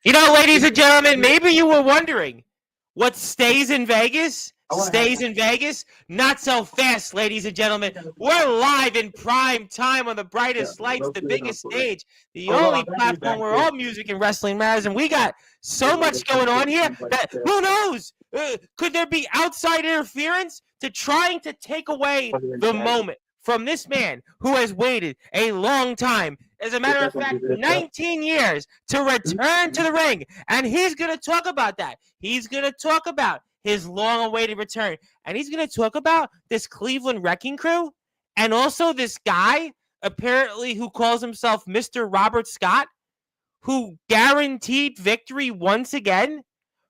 Ladies and gentlemen, maybe you were wondering what stays in Vegas. Stays in Vegas? Not so fast, ladies and gentlemen. We're live in prime time on the brightest lights, the biggest stage, the only platform where all music and wrestling matters. And we got so much going on here that who knows? Could there be outside interference to trying to take away the moment from this man who has waited a long time? As a matter of fact, 19 years to return to the ring. And he's going to talk about that. He's going to talk about his long-awaited return. And he's going to talk about this Cleveland Wrecking Crew and also this guy, apparently, who calls himself Mr. Robert Scott, who guaranteed victory once again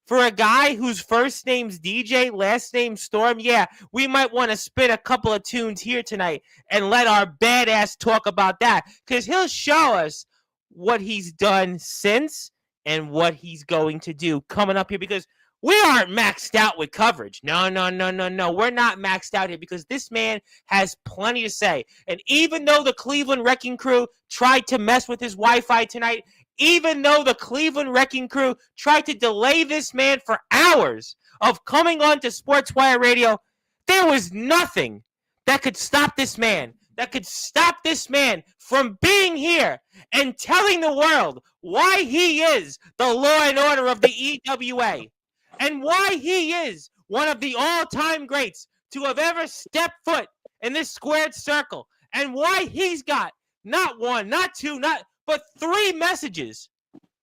for a guy whose first name's DJ, last name Storm. Yeah, we might want to spin a couple of tunes here tonight and let our badass talk about that, because he'll show us what he's done since and what he's going to do coming up here, because we aren't maxed out with coverage. No. We're not maxed out here because this man has plenty to say. And even though the Cleveland Wrecking Crew tried to mess with his Wi-Fi tonight, even though the Cleveland Wrecking Crew tried to delay this man for hours of coming on to Sportzwire Radio, there was nothing that could stop this man, from being here and telling the world why he is the law and order of the EWA and why he is one of the all-time greats to have ever stepped foot in this squared circle, and why he's got not one, not two, but 3 messages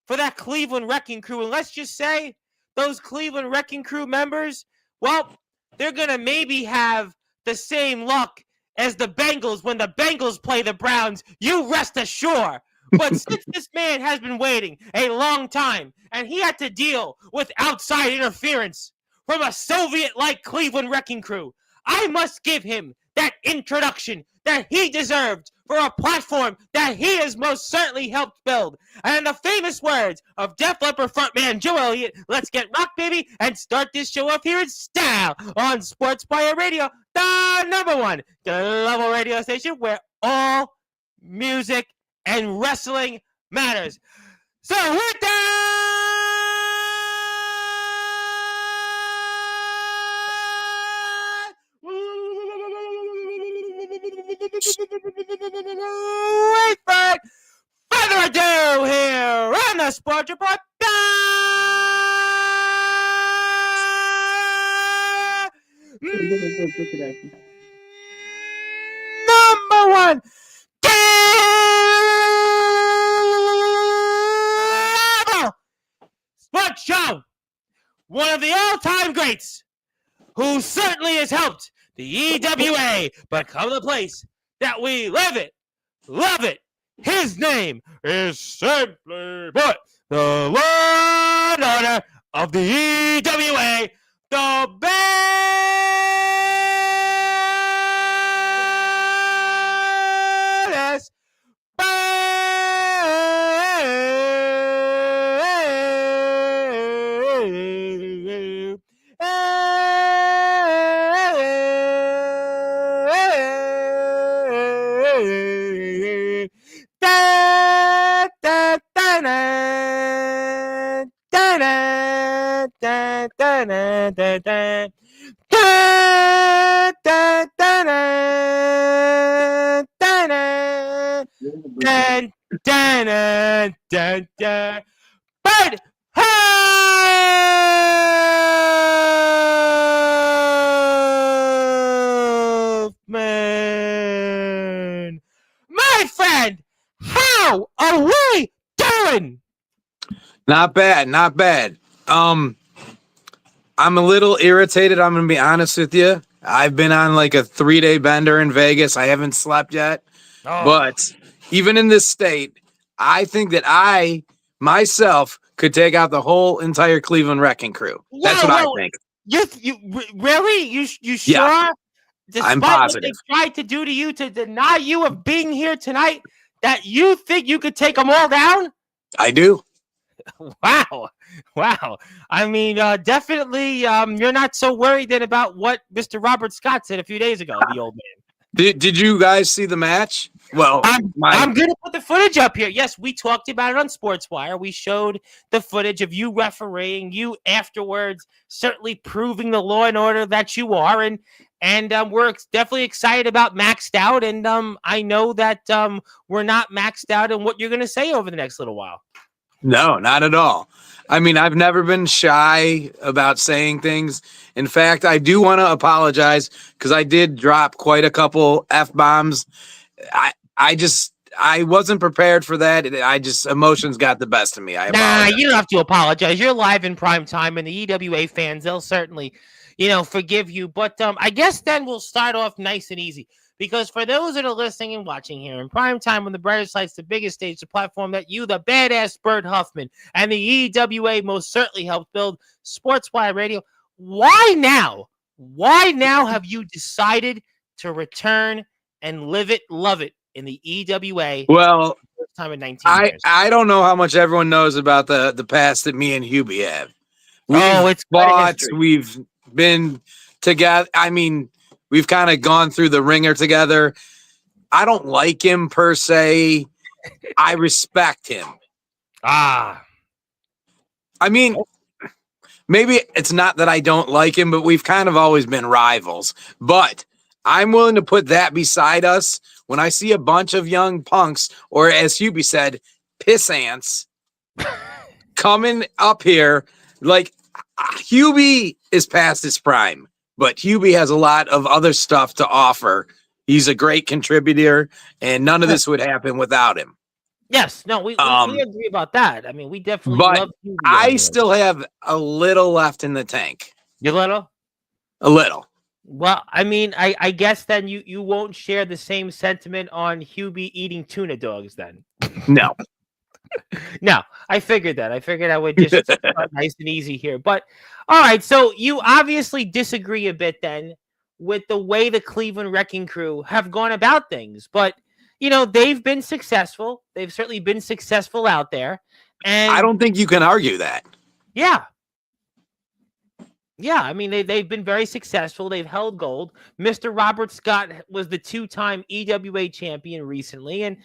for that Cleveland Wrecking Crew. And let's just say those Cleveland Wrecking Crew members, well, they're going to maybe have the same luck as the Bengals when the Bengals play the Browns. You rest assured. But since this man has been waiting a long time and he had to deal with outside interference from a Soviet-like Cleveland Wrecking Crew, I must give him that introduction that he deserved for a platform that he has most certainly helped build. And in the famous words of Def Leppard frontman Joe Elliott, let's get rock, baby, and start this show off here in style on Sportswire Radio, the #1 global radio station where all music and wrestling matters. So with that, without further ado, here on the Sports Report, #1 sports show, one of the all-time greats, who certainly has helped the EWA become the place that we live it, love it. His name is simply put the law and order of the EWA, the baddest, Bert Huffman. My friend, how are we doing? Not bad. I'm a little irritated. I'm going to be honest with you. I've been on like a 3-day bender in Vegas. I haven't slept yet. But even in this state, I think that I myself could take out the whole entire Cleveland Wrecking Crew. That's what I think. You really? You sure? Yeah, Despite I'm positive. what they tried to do to you to deny you of being here tonight, that you think you could take them all down? I do. Wow. I mean, definitely, you're not so worried then about what Mr. Robert Scott said a few days ago, the old man. Did you guys see the match? Well, I'm gonna put the footage up here. Yes, we talked about it on Sportswire. We showed the footage of you refereeing, you afterwards certainly proving the law and order that you are, and we're definitely excited about Maxed Out, and I know that we're not maxed out in what you're gonna say over the next little while. No, not at all. I mean, I've never been shy about saying things. In fact, I do want to apologize because I did drop quite a couple F-bombs. I wasn't prepared for that. Emotions got the best of me. I apologize. You don't have to apologize. You're live in prime time, and the EWA fans, they'll certainly, forgive you. But I guess then we'll start off nice and easy. Because for those that are listening and watching here in prime time on the brightest lights, the biggest stage, the platform that you, the badass Bert Huffman, and the EWA most certainly helped build, Sportswire Radio, why now? Why now have you decided to return and love it in the EWA? Well, first time in 19 years. I don't know how much everyone knows about the past that me and Hubie have. It's fought, we've been together. I mean, we've kind of gone through the ringer together. I don't like him per se. I respect him. I mean, maybe it's not that I don't like him, but we've kind of always been rivals. But I'm willing to put that beside us when I see a bunch of young punks, or as Hubie said, piss ants, coming up here. Like, Hubie is past his prime. But Hubie has a lot of other stuff to offer. He's a great contributor, and none of this would happen without him. Yes, no, we agree about that. I mean, we definitely love Hubie. I still have a little left in the tank. You little? A little. Well, I mean, I guess then you won't share the same sentiment on Hubie eating tuna dogs then. No. No, I figured that. I figured I would just start nice and easy here. But all right, so you obviously disagree a bit then with the way the Cleveland Wrecking Crew have gone about things. But they've been successful. They've certainly been successful out there. And I don't think you can argue that. Yeah. Yeah, I mean, they've been very successful. They've held gold. Mr. Robert Scott was the two-time EWA champion recently. And,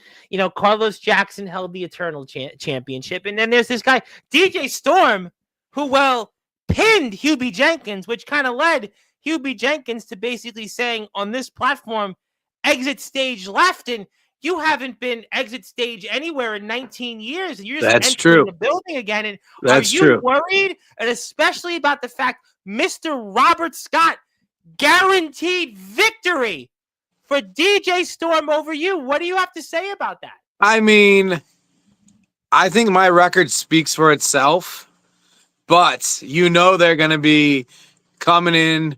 Carlos Jackson held the Eternal Championship. And then there's this guy, DJ Storm, who, pinned Hubie Jenkins, which kind of led Hubie Jenkins to basically saying on this platform, exit stage left. And you haven't been exit stage anywhere in 19 years. And you're just entering the building again. And are you worried? And especially about the fact Mr. Robert Scott guaranteed victory for DJ Storm over you. What do you have to say about that? I mean, I think my record speaks for itself, but they're going to be coming in,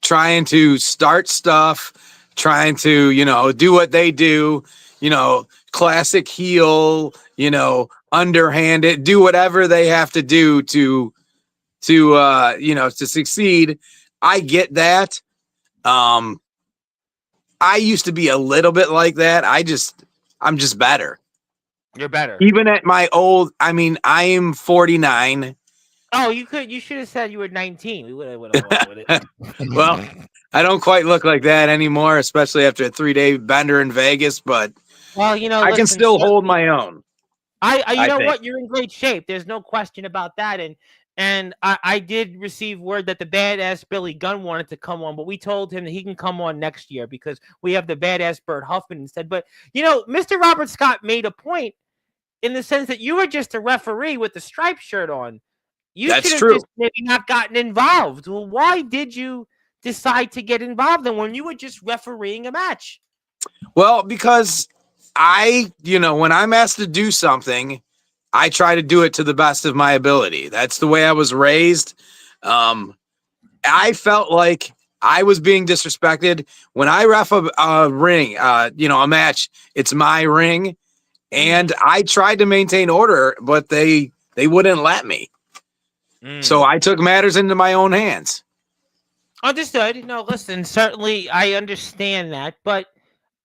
trying to start stuff, trying to, do what they do, classic heel, underhanded, do whatever they have to do to succeed. I get that. I used to be a little bit like that. I'm just better. You're better. Even at my old, I mean, I am 49. Oh, you should have said you were 19. We would have went with it. Well, I don't quite look like that anymore, especially after a 3-day bender in Vegas, but I can still hold my own. You know what? You're in great shape. There's no question about that. And I did receive word that the badass Billy Gunn wanted to come on, but we told him that he can come on next year because we have the badass Bert Huffman instead. But, Mr. Robert Scott made a point in the sense that you were just a referee with the striped shirt on. You should have just maybe not gotten involved. Well, why did you decide to get involved then when you were just refereeing a match? Well, because when I'm asked to do something, I try to do it to the best of my ability. That's the way I was raised. I felt like I was being disrespected when I ref a ring, a match. It's my ring, and I tried to maintain order, but they wouldn't let me. So I took matters into my own hands. Understood. No, listen, certainly I understand that, but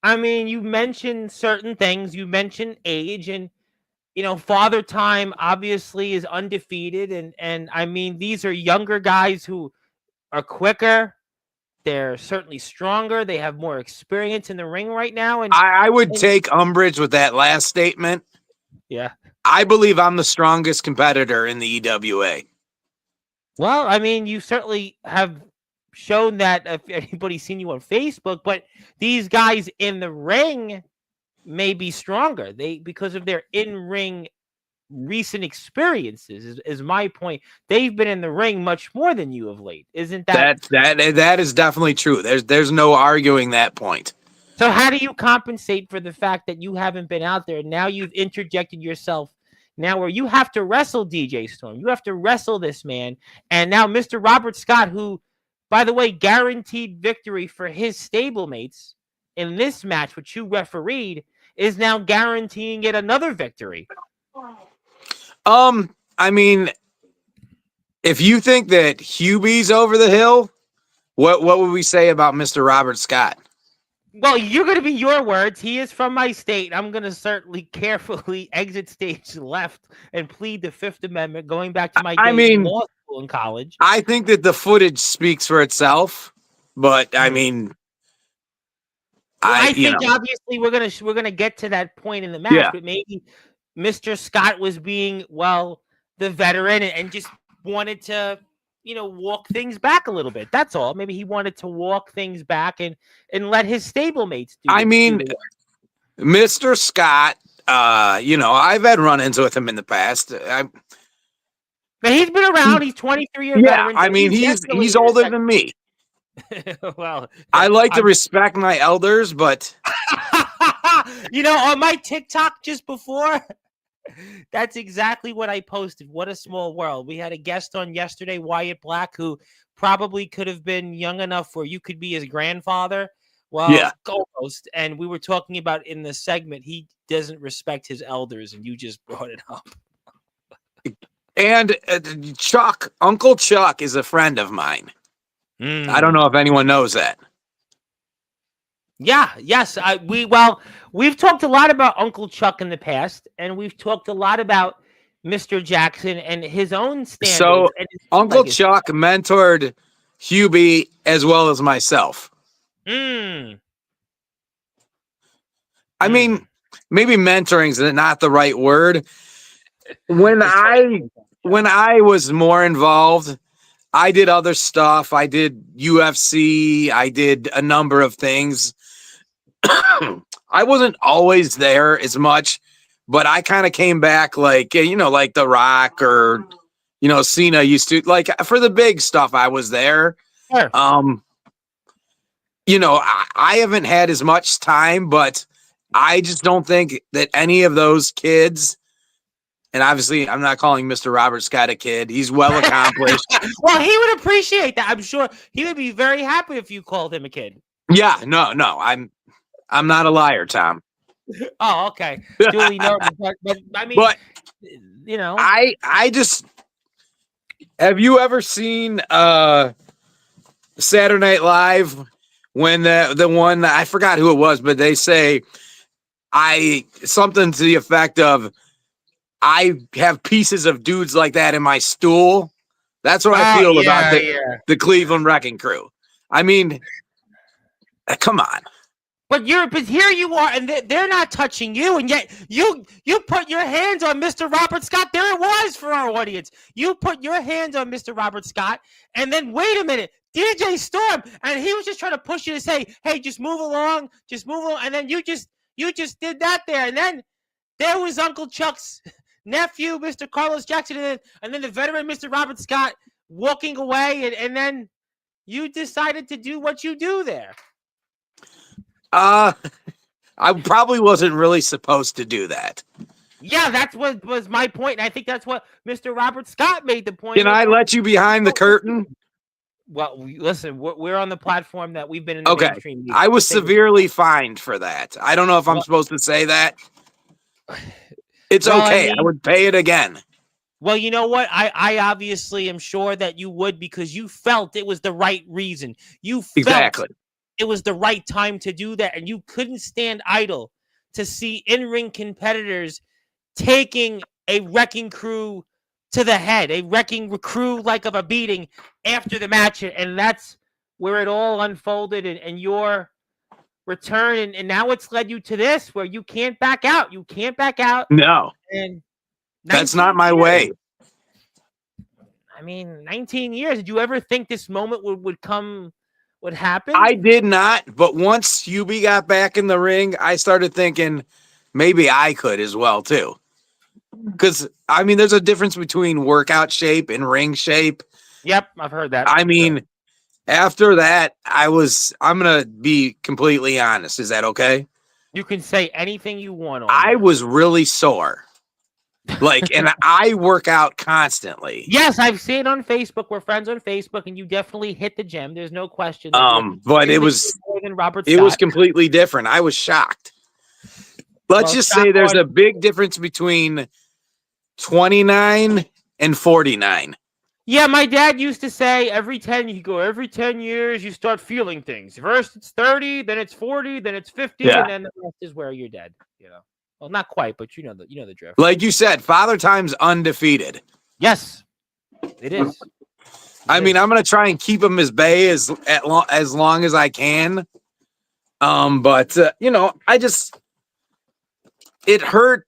I mean, you mentioned certain things. You mentioned age, and Father Time obviously is undefeated, and I mean, these are younger guys who are quicker. They're certainly stronger. They have more experience in the ring right now. And I would take umbrage with that last statement. yeah. I believe I'm the strongest competitor in the EWA. Well, I mean, you certainly have shown that if anybody's seen you on Facebook, but these guys in the ring may be stronger. Because of their in-ring recent experiences is my point. They've been in the ring much more than you of late. Isn't that that is definitely true. There's no arguing that point. So how do you compensate for the fact that you haven't been out there? Now you've interjected yourself now where you have to wrestle DJ Storm. You have to wrestle this man. And now Mr. Robert Scott, who, by the way, guaranteed victory for his stablemates in this match, which you refereed, is now guaranteeing it another victory. I mean, if you think that Hubie's over the hill, what would we say about Mr. Robert Scott? Well, you're going to be your words. He is from my state. I'm going to certainly carefully exit stage left and plead the Fifth Amendment, going back to my days in law school and college. I think that the footage speaks for itself, but I mean, I think obviously we're gonna get to that point in the match, but maybe Mr. Scott was being the veteran and just wanted to walk things back a little bit. That's all. Maybe he wanted to walk things back and let his stablemates do. Mr. Scott, I've had run-ins with him in the past. But he's been around. He's 23-year veteran. I mean, he's older than me. Well, I like to respect my elders, but on my TikTok just before, that's exactly what I posted. What a small world. We had a guest on yesterday, Wyatt Black, who probably could have been young enough where you could be his grandfather. Well, co-host, and we were talking about in the segment, he doesn't respect his elders, and you just brought it up. And Uncle Chuck is a friend of mine. I don't know if anyone knows that. Yeah, yes. We've talked a lot about Uncle Chuck in the past, and we've talked a lot about Mr. Jackson and his own standards. So Uncle Chuck mentored Hubie as well as myself. I mean, maybe mentoring is not the right word. When I was more involved, I did other stuff. I did UFC. I did a number of things. I wasn't always there as much, but I kind of came back like The Rock or, Cena used to. Like, for the big stuff, I was there. Sure. I haven't had as much time, but I just don't think that any of those kids. And obviously, I'm not calling Mr. Robert Scott a kid. He's well accomplished. Well, he would appreciate that. I'm sure he would be very happy if you called him a kid. Yeah, no, I'm not a liar, Tom. Oh, okay. Duly noted. But I mean, I just have you ever seen Saturday Night Live when the one, I forgot who it was, but they say something to the effect of, I have pieces of dudes like that in my stool. That's what I feel about the Cleveland Wrecking Crew. I mean, come on. But here you are, and they're not touching you, and yet you put your hands on Mr. Robert Scott. There it was for our audience. You put your hands on Mr. Robert Scott, and then wait a minute, DJ Storm, and he was just trying to push you to say, "Hey, just move along, and then you just did that there, and then there was Uncle Chuck's nephew, Mr. Carlos Jackson, and then the veteran, Mr. Robert Scott, walking away, and then you decided to do what you do there. I probably wasn't really supposed to do that. Yeah, that's what was my point, and I think that's what Mr. Robert Scott made the point. Can I let you behind the curtain? Well, listen, we're on the platform that we've been in the mainstream media. I was severely fined for that. I don't know if I'm supposed to say that. It's okay. I would pay it again. Well, you know what? I obviously am sure that you would, because you felt it was the right reason. You felt it was the right time to do that, and you couldn't stand idle to see in-ring competitors taking a wrecking crew to the head, a wrecking crew like of a beating after the match, and that's where it all unfolded and your return, and now it's led you to this where you can't back out. You can't back out. No, And that's 19 not my years. way. I mean, 19 years. Did you ever think this moment would happen? I did not, but once Hubie got back in the ring, I started thinking maybe I could as well too. Because I mean, there's a difference between workout shape and ring shape. Yep, I've heard that. I mean, after that, I'm gonna be completely honest. Is that okay? You can say anything you want on I there. was really sore. Like, and I work out constantly. Yes, I've seen it on Facebook. We're friends on Facebook, and you definitely hit the gym. There's no question. But it was more than Robert it Scott. was completely different. I was shocked. Let's just say there's a big difference between 29 and 49. Yeah, my dad used to say every 10 years you start feeling things. First it's 30, then it's 40, then it's 50, and then the rest is where you're dead. You know, well, not quite, but you know the drift. Like you said, Father Time's undefeated. Yes, it is. I mean, I'm gonna try and keep him as bay as long as I can. But you know, it hurt.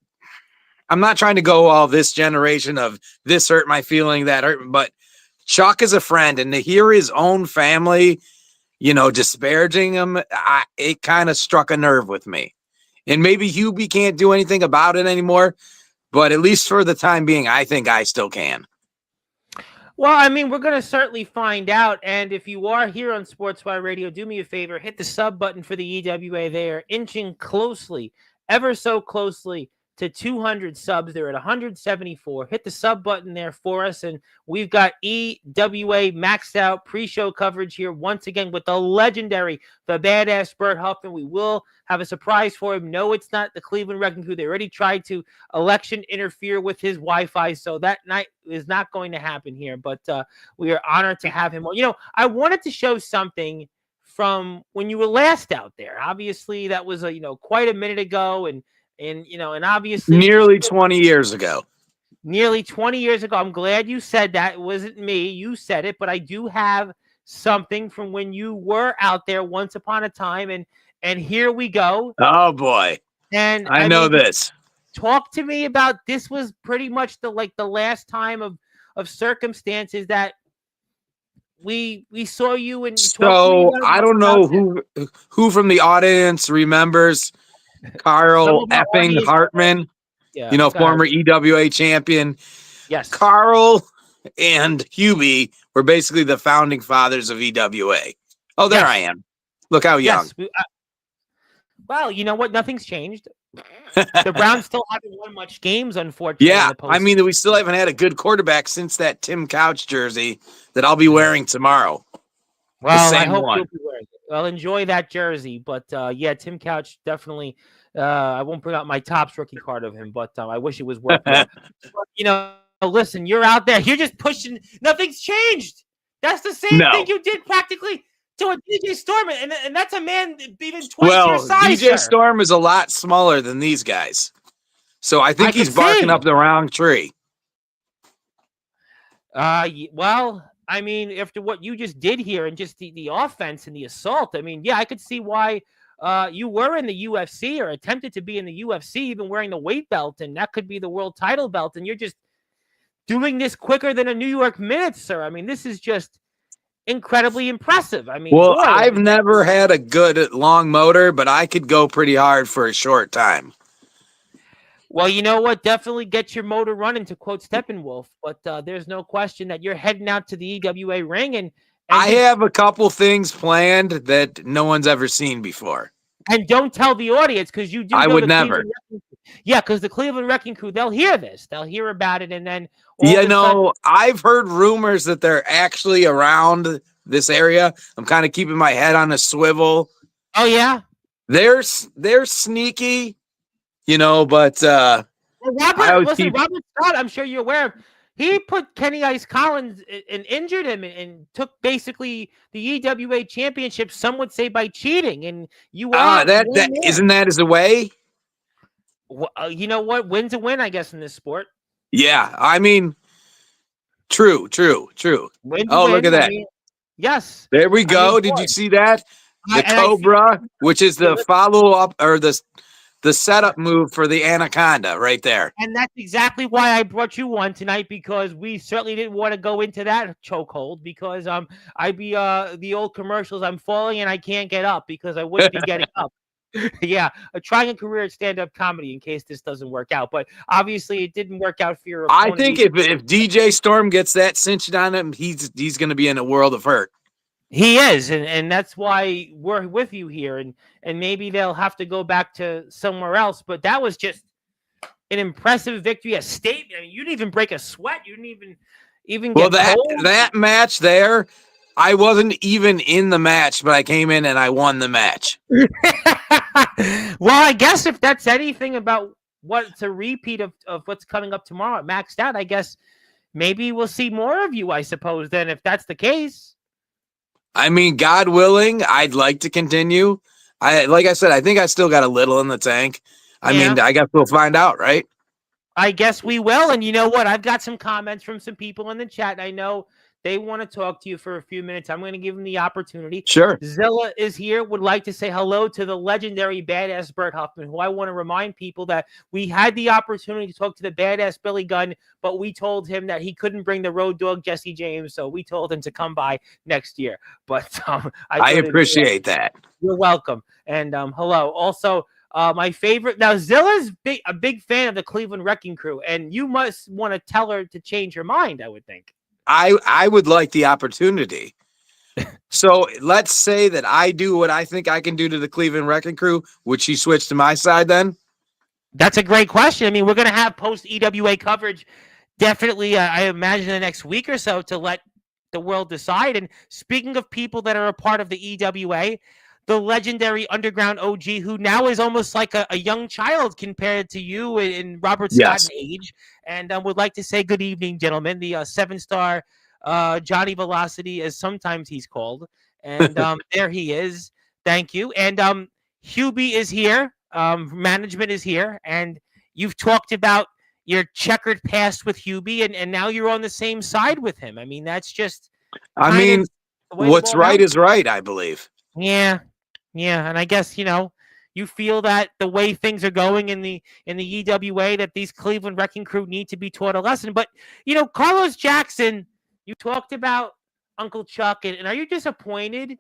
I'm not trying to go all this generation of this hurt my feeling, that hurt, but Chuck is a friend, and to hear his own family, you know, disparaging him, it kind of struck a nerve with me. And maybe Hubie can't do anything about it anymore, but at least for the time being, I think I still can. Well, I mean, we're going to certainly find out. And if you are here on Sportswire Radio, do me a favor, hit the sub button for the EWA. They are inching closely, ever so closely, to 200 subs. They're at 174. Hit the sub button there for us. And we've got EWA maxed out pre-show coverage here once again with the legendary, the badass Bert Huffman. We will have a surprise for him. No, it's not the Cleveland Wrecking Crew. They already tried to election interfere with his Wi-Fi, so that night is not going to happen here. But we are honored to have him. You know, I wanted to show something from when you were last out there. Obviously, that was quite a minute ago, and obviously nearly 20 years ago. Nearly 20 years ago. I'm glad you said that. It wasn't me. You said it, but I do have something from when you were out there once upon a time, and here we go. Oh boy. And I know this. Talk to me about this. Was pretty much the last time of circumstances that we saw you. And so I don't know who from the audience remembers Carl effing Hartman, former EWA champion. Yes. Carl and Hubie were basically the founding fathers of EWA. Oh, there I am. Look how young. Yes. Well, you know what? Nothing's changed. The Browns still haven't won much games, unfortunately. Yeah, I mean, we still haven't had a good quarterback since that Tim Couch jersey that I'll be wearing tomorrow. Well, I hope you'll be wearing it. Well, enjoy that jersey. But, yeah, Tim Couch definitely I won't bring out my Topps rookie card of him, but I wish it was worth it. Listen, you're out there. You're just pushing. Nothing's changed. That's the same thing you did practically to a DJ Storm, and that's a man even twice your size. DJ Storm is a lot smaller than these guys, so I think he's barking up the wrong tree. Well, I mean, after what you just did here and just the offense and the assault, I mean, yeah, I could see why you were in the UFC or attempted to be in the UFC, even wearing the weight belt, and that could be the world title belt, and you're just doing this quicker than a New York Minute, sir. I mean, this is just incredibly impressive. I mean, well, I've never had a good long motor, but I could go pretty hard for a short time. Well, you know what? Definitely get your motor running, to quote Steppenwolf. But there's no question that you're heading out to the EWA ring, and I have a couple things planned that no one's ever seen before. And don't tell the audience, because you do. I would never. Yeah, because the Cleveland Wrecking Crew, they'll hear this. They'll hear about it, and then I've heard rumors that they're actually around this area. I'm kind of keeping my head on a swivel. Oh yeah, they're sneaky, but Robert Scott, I'm sure you're aware of. He put Kenny Ice Collins and injured him and took basically the EWA championship, some would say by cheating. And you are isn't that as a way? You know what? Win's a win, I guess, in this sport. Yeah, I mean, true. Win's look at that. Yes. There we I mean, go. Did boy, you see that? The I feel, Cobra, which is yeah, the follow up or the setup move for the Anaconda right there. and that's exactly why I brought you one tonight, because we certainly didn't want to go into that chokehold, because I'd be the old commercials, I'm falling and I can't get up, because I wouldn't be getting up. Yeah, trying a career at stand-up comedy in case this doesn't work out. But obviously it didn't work out for your I opponent think either. if DJ Storm gets that cinched on him, he's going to be in a world of hurt. He is, and that's why we're with you here, and maybe they'll have to go back to somewhere else. But that was just an impressive victory, a statement. I mean, you didn't even break a sweat. You didn't even Well, get cold. that match there, I wasn't even in the match, but I came in and I won the match. Well, I guess if that's anything about what's a repeat of what's coming up tomorrow at Maxed Out, I guess maybe we'll see more of you, I suppose, then, if that's the case. I mean, God willing, I'd like to continue. Like I said, I think I still got a little in the tank. I Yeah. mean, I guess we'll find out, right? I guess we will. And you know what? I've got some comments from some people in the chat. And I know they want to talk to you for a few minutes. I'm going to give them the opportunity. Sure. Zilla is here, would like to say hello to the legendary badass Bert Huffman, who I want to remind people that we had the opportunity to talk to the badass Billy Gunn, but we told him that he couldn't bring the road dog Jesse James. So we told him to come by next year. But I appreciate that. You're welcome. And hello. Also, my favorite now, Zilla's a big fan of the Cleveland Wrecking Crew, and you must want to tell her to change her mind, I would think. I would like the opportunity. So let's say that I do what I think I can do to the Cleveland Wrecking Crew. Would she switch to my side then? That's a great question. I mean, we're going to have post EWA coverage definitely, I imagine, the next week or so to let the world decide. And speaking of people that are a part of the EWA, the legendary Underground OG, who now is almost like a young child compared to you and Robert Scott in age, and would like to say good evening, gentlemen. The 7-star Johnny Velocity, as sometimes he's called. And there he is. Thank you. And Hubie is here. Management is here. And you've talked about your checkered past with Hubie, and now you're on the same side with him. I mean, that's just... I mean, what's right is right, I believe. Yeah. Yeah, and I guess, you feel that the way things are going in the EWA, that these Cleveland Wrecking Crew need to be taught a lesson. But, Carlos Jackson, you talked about Uncle Chuck, and are you disappointed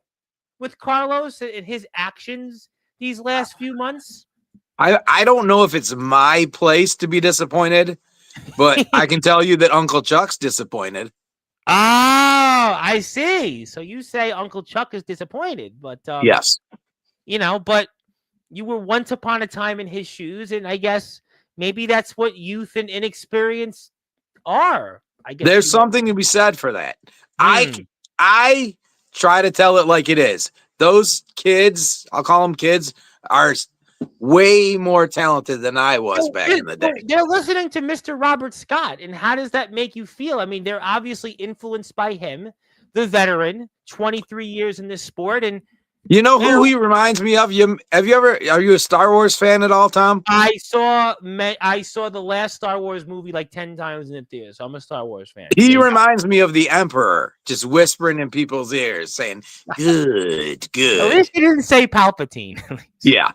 with Carlos and his actions these last few months? I don't know if it's my place to be disappointed, but I can tell you that Uncle Chuck's disappointed. Oh, I see. So you say Uncle Chuck is disappointed, but yes, but you were once upon a time in his shoes, and I guess maybe that's what youth and inexperience are. I guess there's something to be said for that. I try to tell it like it is. Those kids, I'll call them kids, are way more talented than I was back in the day. They're listening to Mr. Robert Scott, and how does that make you feel? I mean, they're obviously influenced by him, the veteran, 23 years in this sport, and you know who he reminds me of? Are you a Star Wars fan at all, Tom? I saw the last Star Wars movie like 10 times in the theater, so I'm a Star Wars fan. He reminds me of the Emperor, just whispering in people's ears, saying, good. At least he didn't say Palpatine. Yeah.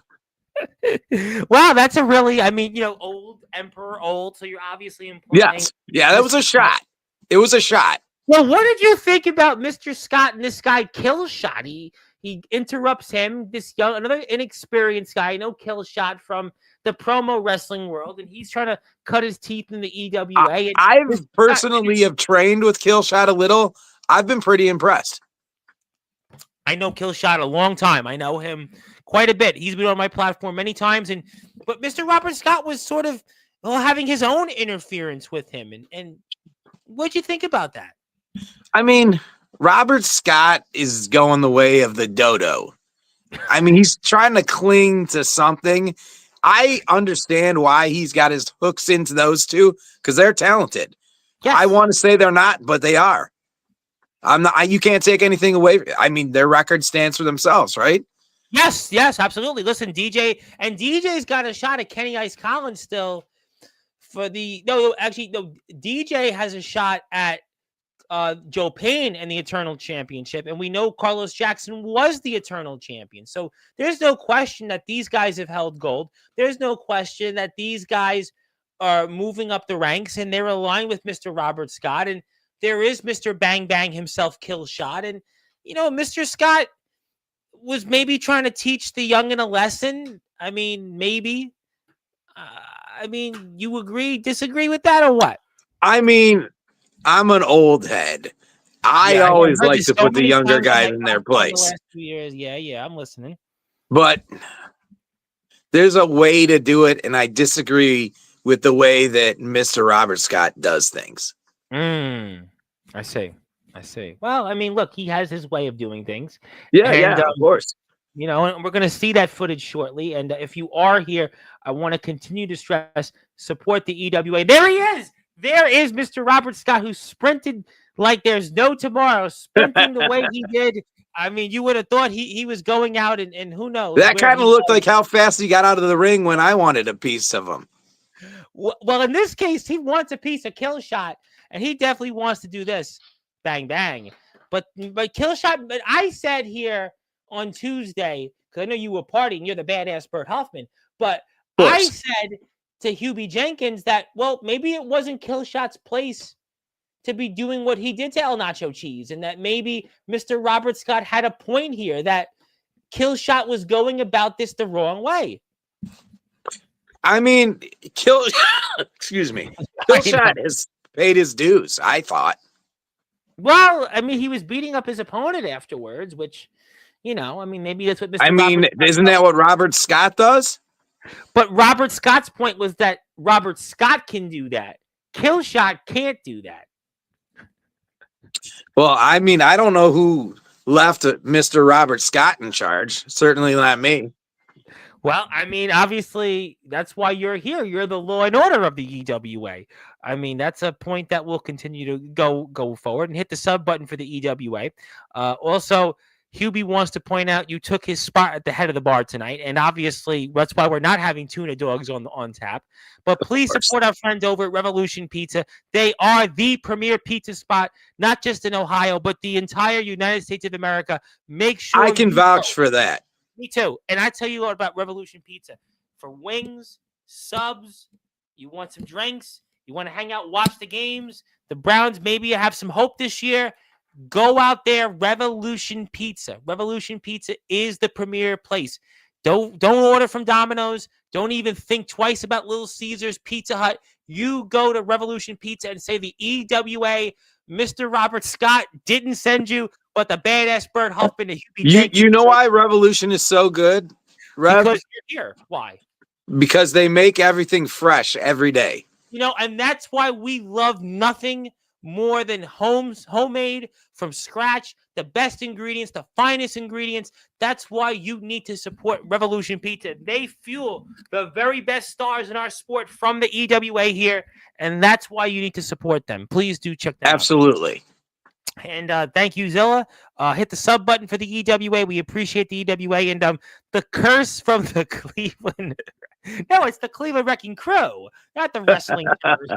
Wow, that's a really, old Emperor, so you're obviously implying. Yes. Yeah, that was a shot. It was a shot. Well, what did you think about Mr. Scott and this guy Killshot? He interrupts him, another inexperienced guy, Killshot from the promo wrestling world, and he's trying to cut his teeth in the EWA. I've personally have trained with Killshot a little. I've been pretty impressed. I know Killshot a long time. I know him quite a bit. He's been on my platform many times, but Mr. Robert Scott was sort of having his own interference with him. And what'd you think about that? I mean, Robert Scott is going the way of the dodo. I mean, he's trying to cling to something. I understand why he's got his hooks into those two, because they're talented. Yes. I want to say they're not, but they are. I'm not. You can't take anything away. I mean, their record stands for themselves, right? Yes, absolutely. Listen, DJ's got a shot at Kenny Ice Collins still. DJ has a shot at Joe Payne and the Eternal Championship, and we know Carlos Jackson was the Eternal Champion. So there's no question that these guys have held gold. There's no question that these guys are moving up the ranks, and they're aligned with Mr. Robert Scott. And there is Mr. Bang Bang himself, Kill Shot. And, Mr. Scott was maybe trying to teach the youngin' a lesson. I mean, maybe. You agree, disagree with that, or what? I mean, I'm an old head. I always like to put the younger guys in their place. The last 2 years. Yeah, I'm listening. But there's a way to do it, and I disagree with the way that Mr. Robert Scott does things. I see. Well, look, he has his way of doing things. Yeah, of course. And we're going to see that footage shortly. And if you are here, I want to continue to stress, support the EWA. There he is. There is Mr. Robert Scott, who sprinted like there's no tomorrow, sprinting the way he did. You would have thought he was going out and who knows. That kind of looked like how fast he got out of the ring when I wanted a piece of him. Well, in this case, he wants a piece of Kill Shot, and he definitely wants to do this. Bang, bang. But Kill Shot, but I said here on Tuesday, because I know you were partying, you're the badass Bert Huffman, but I said to Hubie Jenkins that, well, maybe it wasn't Kill Shot's place to be doing what he did to El Nacho Cheese, and that maybe Mr. Robert Scott had a point here, that Kill Shot was going about this the wrong way. Excuse me. Kill Shot has paid his dues, I thought. Well, he was beating up his opponent afterwards, which, maybe that's what Mr. Isn't that what Robert Scott does? But Robert Scott's point was that Robert Scott can do that. Kill Shot can't do that. Well, I don't know who left Mr. Robert Scott in charge. Certainly not me. Well, obviously, that's why you're here. You're the law and order of the EWA. That's a point that will continue to go forward, and hit the sub button for the EWA. Also, Hubie wants to point out you took his spot at the head of the bar tonight, and obviously that's why we're not having tuna dogs on tap. But please support our friends over at Revolution Pizza. They are the premier pizza spot, not just in Ohio, but the entire United States of America. Make sure I can vouch for that. Me too. And I tell you what about Revolution Pizza. For wings, subs, you want some drinks, you want to hang out, watch the games, the Browns maybe have some hope this year, go out there, Revolution Pizza. Revolution Pizza is the premier place. Don't order from Domino's. Don't even think twice about Little Caesars, Pizza Hut. You go to Revolution Pizza and say the EWA, Mr. Robert Scott didn't send you, but the badass Bert Huffman and Hubie Jenkins. You know why Revolution is so good? Because you're here. Why? Because they make everything fresh every day. And that's why we love nothing more than homemade from scratch, the best ingredients, the finest ingredients. That's why you need to support Revolution Pizza. They fuel the very best stars in our sport from the EWA here, and that's why you need to support them. Please do check that out. Absolutely. And thank you, Zilla. Hit the sub button for the EWA. We appreciate the EWA. And the curse from the Cleveland. No, it's the Cleveland Wrecking Crew, not the wrestling curse.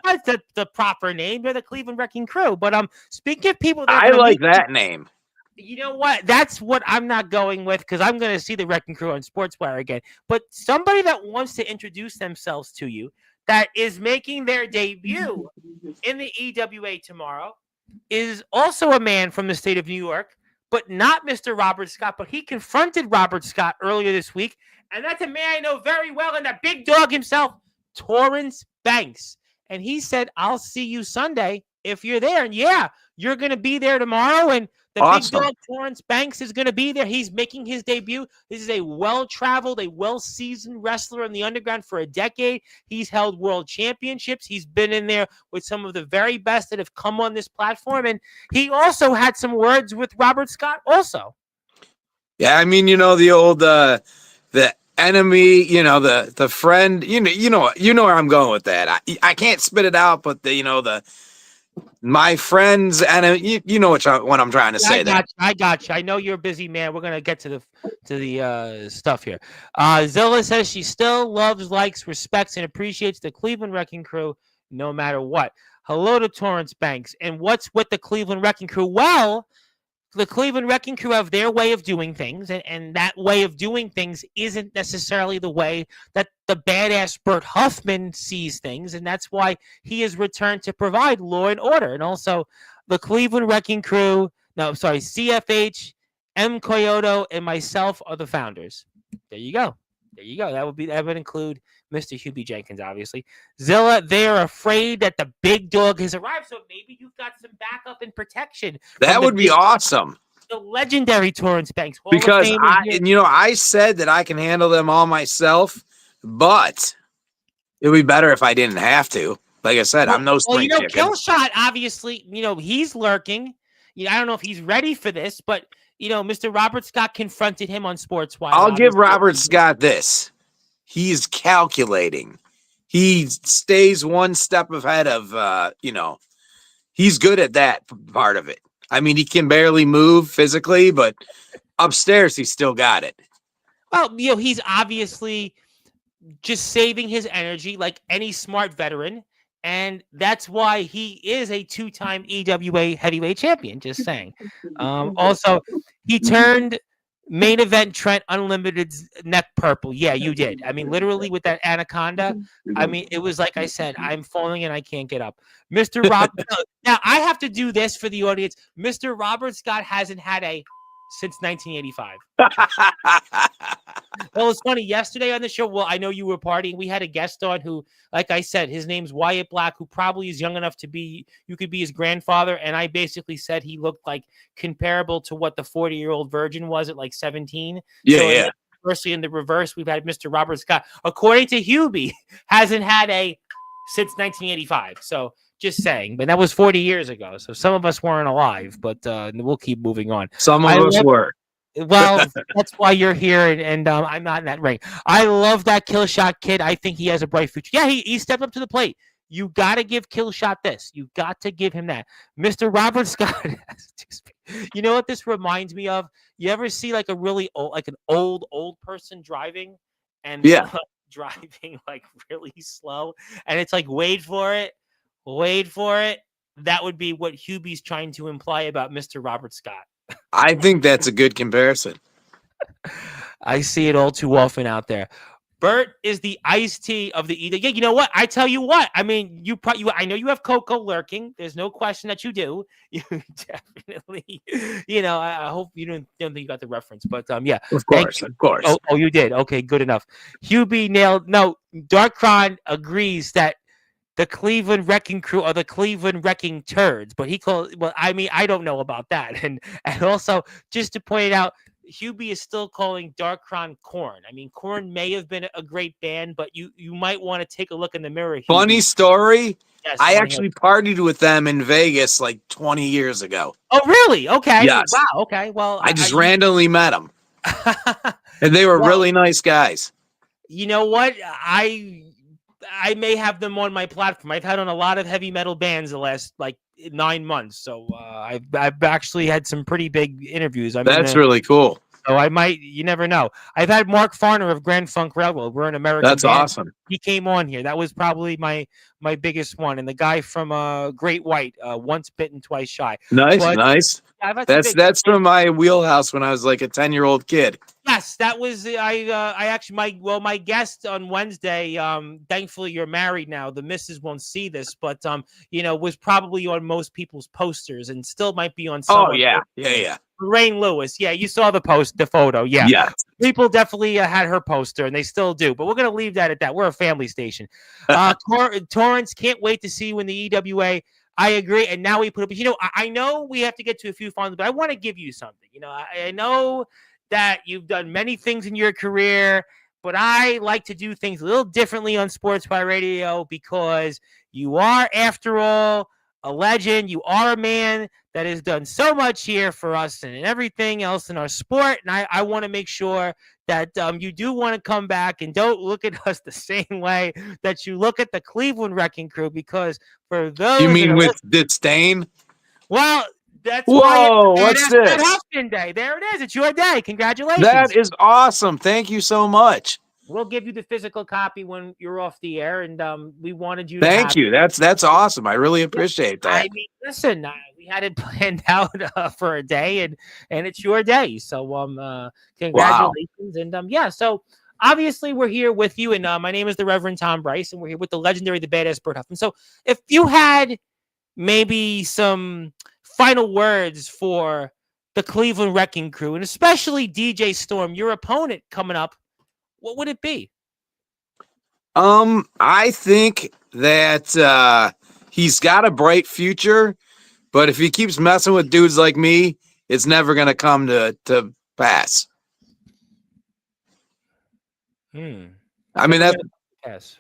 That's the proper name. They're the Cleveland Wrecking Crew. But speaking of people, I like that name. You know what? That's what I'm not going with, because I'm going to see the Wrecking Crew on Sportswire again. But somebody that wants to introduce themselves to you, that is making their debut in the EWA tomorrow, is also a man from the state of New York, but not Mr. Robert Scott. But he confronted Robert Scott earlier this week, and that's a man I know very well, and the big dog himself, Torrance Banks. And he said, I'll see you Sunday if you're there. And yeah, you're going to be there tomorrow, and the awesome. big dog Torrance Banks is going to be there. He's making his debut. This is a well-traveled, a well-seasoned wrestler in the underground for a decade. He's held world championships. He's been in there with some of the very best that have come on this platform. And he also had some words with Robert Scott also. Yeah, the old the enemy, the friend, you know where I'm going with that. I can't spit it out, but my friends, and you know what I'm trying to say. I got you. I know you're a busy man. We're gonna get to the stuff here. Zilla says she still loves, likes, respects, and appreciates the Cleveland Wrecking Crew. no matter what. Hello to Torrance Banks. And what's with the Cleveland Wrecking Crew? Well, the Cleveland Wrecking Crew have their way of doing things, and that way of doing things isn't necessarily the way that the badass Bert Huffman sees things, and that's why he has returned to provide law and order. And also, the Cleveland Wrecking Crew, no, I'm sorry, CFH, M. Coyote, and myself are the founders. There you go. There you go. That would include Mr. Hubie Jenkins, obviously. Zilla, they are afraid that the big dog has arrived, so maybe you've got some backup and protection. That would be awesome. The legendary Torrance Banks. Because I said that I can handle them all myself, but it would be better if I didn't have to. Like I said, I'm no spring chicken. Killshot, obviously, he's lurking. I don't know if he's ready for this, but Mr. Robert Scott confronted him on Sportswire. I'll give Robert Scott this. He's calculating. He stays one step ahead of, he's good at that part of it. I mean, he can barely move physically, but upstairs, he's still got it. Well, he's obviously just saving his energy like any smart veteran. And that's why he is a 2-time EWA heavyweight champion, just saying. Also, he turned main event Trent Unlimited's neck purple. Yeah, you did. I mean, literally with that anaconda. I mean, it was like I said, I'm falling and I can't get up. Mr. Robert. Now, I have to do this for the audience. Mr. Robert Scott hasn't had a since 1985. Well, it's funny. Yesterday on the show, well, I know you were partying. We had a guest on who, like I said, his name's Wyatt Black, who probably is young enough to be, you could be his grandfather. And I basically said he looked like comparable to what the 40-year-old virgin was at like 17. Yeah, so yeah. Firstly, in the reverse, we've had Mr. Robert Scott, according to Hubie, hasn't had a since 1985. So just saying, but that was 40 years ago. So some of us weren't alive, but we'll keep moving on. Some of us were. Well, that's why you're here, and I'm not in that ring. I love that Killshot kid. I think he has a bright future. Yeah, he stepped up to the plate. You got to give Killshot this. You got to give him that. Mr. Robert Scott. You know what this reminds me of? You ever see like a really old, like an old person driving, and driving like really slow, and it's like wait for it. That would be what Hubie's trying to imply about Mr. Robert Scott. I think that's a good comparison. I see it all too often out there. Bert is the iced tea of the eater. Yeah, you know what? I tell you what. I mean, I know you have Coco lurking. There's no question that you do. You definitely. I hope you don't think you got the reference, but yeah. Of course. Oh, you did. Okay, good enough. Hubie nailed. No, Darkron agrees that the Cleveland Wrecking Crew are the Cleveland Wrecking Turds, but he calls. Well, I mean, I don't know about that, and also just to point it out, Hubie is still calling Darkron Korn. I mean, Korn may have been a great band, but you might want to take a look in the mirror. Hubie. Funny story. Yes, I actually partied with them in Vegas like 20 years ago. Oh, really? Okay. Yes. Wow. Okay. Well, I just randomly met them, and they were really nice guys. You know what? I may have them on my platform. I've had on a lot of heavy metal bands the last like 9 months. So I've actually had some pretty big interviews. That's really cool. So I might, you never know. I've had Mark Farner of Grand Funk Railroad. We're an American That's band. Awesome. He came on here. That was probably my biggest one. And the guy from Great White, Once Bitten, Twice Shy. Nice. Yeah, that's from my wheelhouse when I was like a 10-year-old kid. Yes, that was I actually my guest on Wednesday. Thankfully you're married now. The missus won't see this, but was probably on most people's posters and still might be on some. Oh yeah. Rain Lewis. Yeah, you saw the photo. Yeah. Yeah. People definitely had her poster and they still do, but we're going to leave that at that. We're a family station. Torrance, can't wait to see you in the EWA. I agree. And now we put up, I know we have to get to a few finals, but I want to give you something. I know that you've done many things in your career, but I like to do things a little differently on Sportswire Radio because you are, after all, a legend. You are a man that has done so much here for us and everything else in our sport. And I want to make sure that you do want to come back and don't look at us the same way that you look at the Cleveland Wrecking Crew, because for those... You mean with disdain? Well... What's this? Huffman Day. There it is. It's your day. Congratulations. That is awesome. Thank you so much. We'll give you the physical copy when you're off the air, and we wanted you to Thank you. That's awesome. I really appreciate that. I mean, listen, we had it planned out for a day, and it's your day. So congratulations, and yeah. So obviously we're here with you, and my name is the Reverend Tom Bryce, and we're here with the legendary, the badass Bert Huffman. So if you had maybe some final words for the Cleveland Wrecking Crew, and especially DJ Storm, your opponent coming up, what would it be? I think that he's got a bright future, but if he keeps messing with dudes like me, it's never gonna come to pass. I mean, that's pass.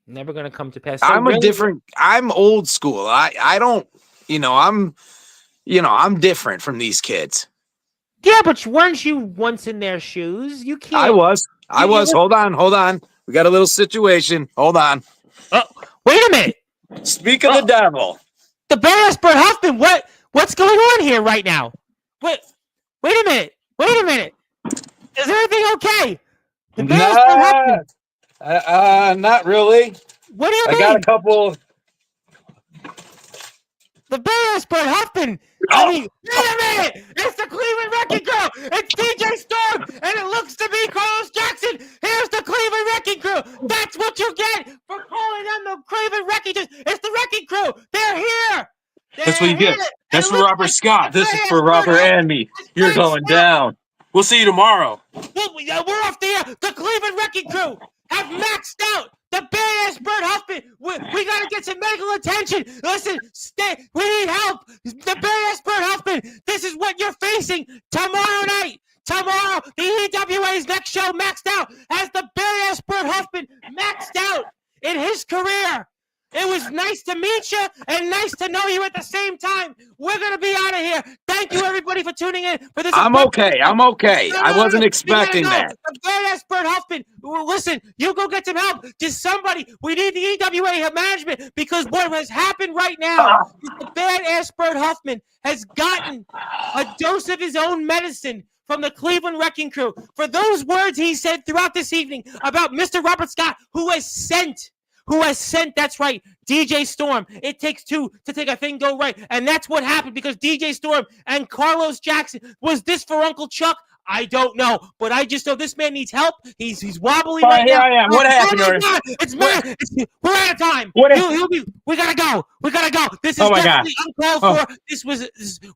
Never gonna come to pass. So I'm old school. I don't, I'm different from these kids. Yeah, but weren't you once in their shoes? You can't. I was. Hold on. We got a little situation. Hold on. Oh, wait a minute. Speak of the devil. The badass Bert Huffman. What's going on here right now? Wait a minute. Is everything okay? The badass Bert Huffman. Not really. What do you mean? I got a couple. The badass Bert Huffman. I mean, wait a minute! It's the Cleveland Wrecking Crew! It's DJ Storm! And it looks to be Carlos Jackson! Here's the Cleveland Wrecking Crew! That's what you get for calling them the Cleveland Wrecking Crew! It's the Wrecking Crew! They're here! That's what you get. That's for Robert Scott. This is for Robert and me. You're going down. We'll see you tomorrow. We're off the air! The Cleveland Wrecking Crew have maxed out! The badass Bert Huffman. We got to get some medical attention. Listen, we need help. The badass Bert Huffman. This is what you're facing tomorrow night. Tomorrow, the EWA's next show maxed out as the badass Bert Huffman maxed out in his career. It was nice to meet you and nice to know you at the same time. We're going to be out of here. Thank you, everybody, for tuning in for this. I'm okay. I wasn't expecting that. The badass Bert Huffman. Listen, you go get some help. Just somebody. We need the EWA management because what has happened right now is the badass Bert Huffman has gotten a dose of his own medicine from the Cleveland Wrecking Crew for those words he said throughout this evening about Mr. Robert Scott, who has sent, that's right, DJ Storm. It takes two to take a thing go right. And that's what happened because DJ Storm and Carlos Jackson. Was this for Uncle Chuck? I don't know. But I just know this man needs help. He's wobbly right now. Here I am. What happened? It's man. We're out of time. We gotta go. This is definitely uncalled for.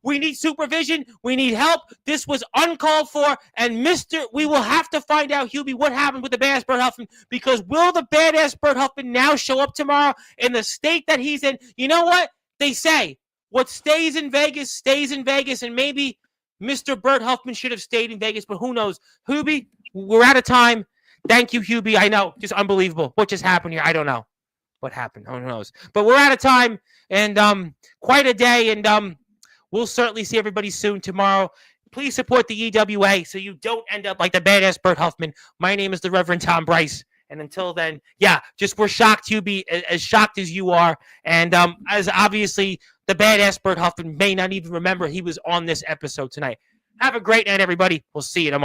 We need supervision. We need help. This was uncalled for. And we will have to find out, Hubie, what happened with the badass Bert Huffman, because will the badass Bert Huffman now show up tomorrow in the state that he's in? You know what? They say what stays in Vegas, and maybe Mr. Bert Huffman should have stayed in Vegas, but who knows? Hubie, we're out of time. Thank you, Hubie. I know, just unbelievable. What just happened here? I don't know what happened. Who knows? But we're out of time, and quite a day, and we'll certainly see everybody soon tomorrow. Please support the EWA so you don't end up like the badass Bert Huffman. My name is the Reverend Tom Bryce. And until then, we're shocked, Hubie, as shocked as you are. And as obviously the badass Bert Huffman may not even remember he was on this episode tonight. Have a great night, everybody. We'll see you tomorrow.